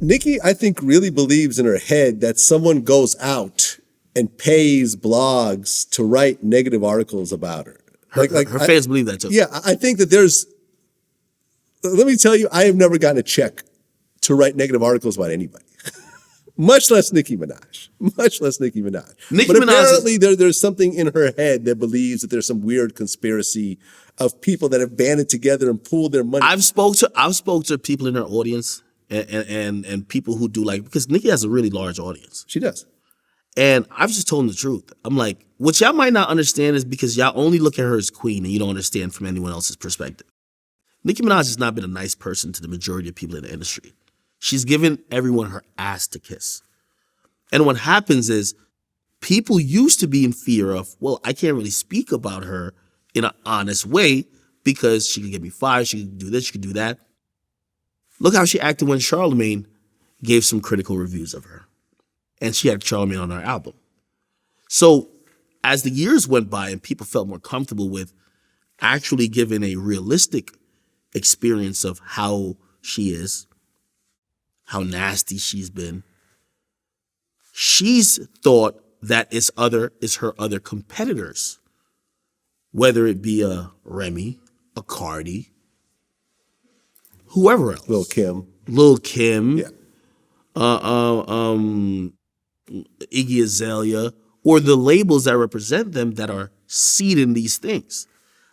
Nicki, I think, really believes in her head that someone goes out and pays blogs to write negative articles about her. Her fans believe that too. Yeah, I think that there's. Let me tell you, I have never gotten a check to write negative articles about anybody. Much less Nicki Minaj. Much less Nicki Minaj. But apparently there's something in her head that believes that there's some weird conspiracy of people that have banded together and pooled their money. I've spoke to people in her audience and people who do because Nicki has a really large audience. She does. And I've just told them the truth. I'm like, what y'all might not understand is because y'all only look at her as queen and you don't understand from anyone else's perspective. Nicki Minaj has not been a nice person to the majority of people in the industry. She's given everyone her ass to kiss. And what happens is people used to be in fear of, well, I can't really speak about her in an honest way because she could get me fired, she could do this, she could do that. Look how she acted when Charlemagne gave some critical reviews of her. And she had Charlemagne on her album. So as the years went by and people felt more comfortable with actually giving a realistic experience of how she is, how nasty she's been, she's thought that it's her other competitors, whether it be a Remy, a Cardi, whoever else. Lil' Kim. Yeah. Iggy Azalea, or the labels that represent them that are seeding these things.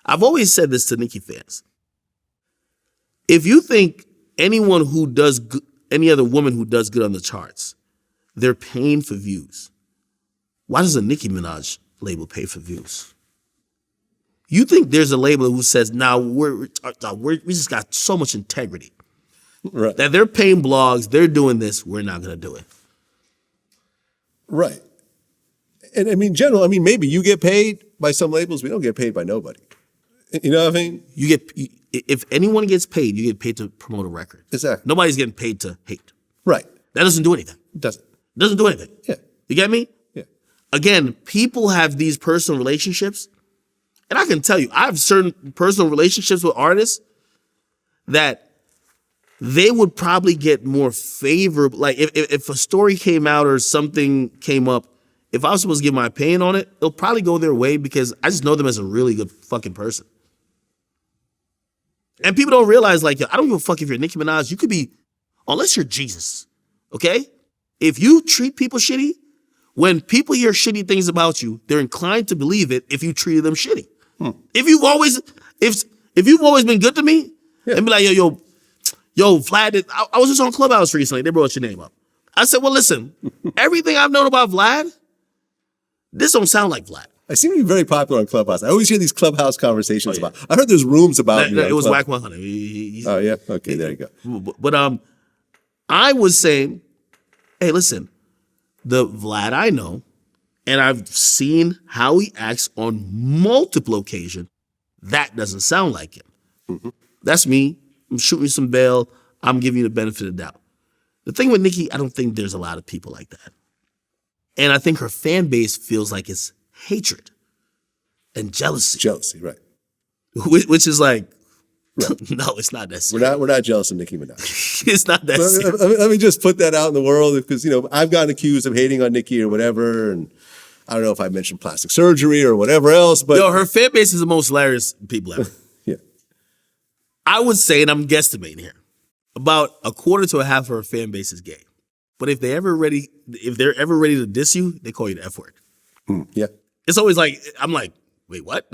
I've always said this to Nicki fans. If you think any other woman who does good on the charts, they're paying for views, why does a Nicki Minaj label pay for views? You think there's a label who says, we just got so much integrity. Right. That they're paying blogs, they're doing this, we're not going to do it. Right. And maybe you get paid by some labels. We don't get paid by nobody. You know what I mean? If anyone gets paid, you get paid to promote a record. Exactly. Nobody's getting paid to hate. Right. That doesn't do anything. It doesn't. Doesn't do anything. Yeah. You get me? Yeah. Again, people have these personal relationships. And I can tell you, I have certain personal relationships with artists that they would probably get more favorable. Like if a story came out or something came up, if I was supposed to give my opinion on it, it'll probably go their way because I just know them as a really good fucking person. And people don't realize, I don't give a fuck if you're Nicki Minaj. You could be, unless you're Jesus, okay? If you treat people shitty, when people hear shitty things about you, they're inclined to believe it if you treated them shitty. If you've always been good to me, and be like, yo, Vlad, I was just on Clubhouse recently. They brought your name up. I said, well, listen, everything I've known about Vlad, this don't sound like Vlad. I seem to be very popular on Clubhouse. I always hear these Clubhouse conversations about. I heard there's rooms about you. It was Whack 100. Oh yeah, okay, there you go. But I was saying, hey, listen, the Vlad I know, and I've seen how he acts on multiple occasions. That doesn't sound like him. Mm-hmm. That's me. I'm shooting you some bail. I'm giving you the benefit of the doubt. The thing with Nicki, I don't think there's a lot of people like that. And I think her fan base feels like it's hatred and jealousy. Jealousy, right. Which is like, right. No, it's not that. We're not jealous of Nicki Minaj. It's not that serious. Let me just put that out in the world because, I've gotten accused of hating on Nicki or whatever. And I don't know if I mentioned plastic surgery or whatever else, but. Her fan base is the most hilarious people ever. Yeah. I would say, and I'm guesstimating here, about a quarter to a half of her fan base is gay. But if they're ever ready to diss you, they call you the F word. Yeah. It's always like, I'm like, wait, what?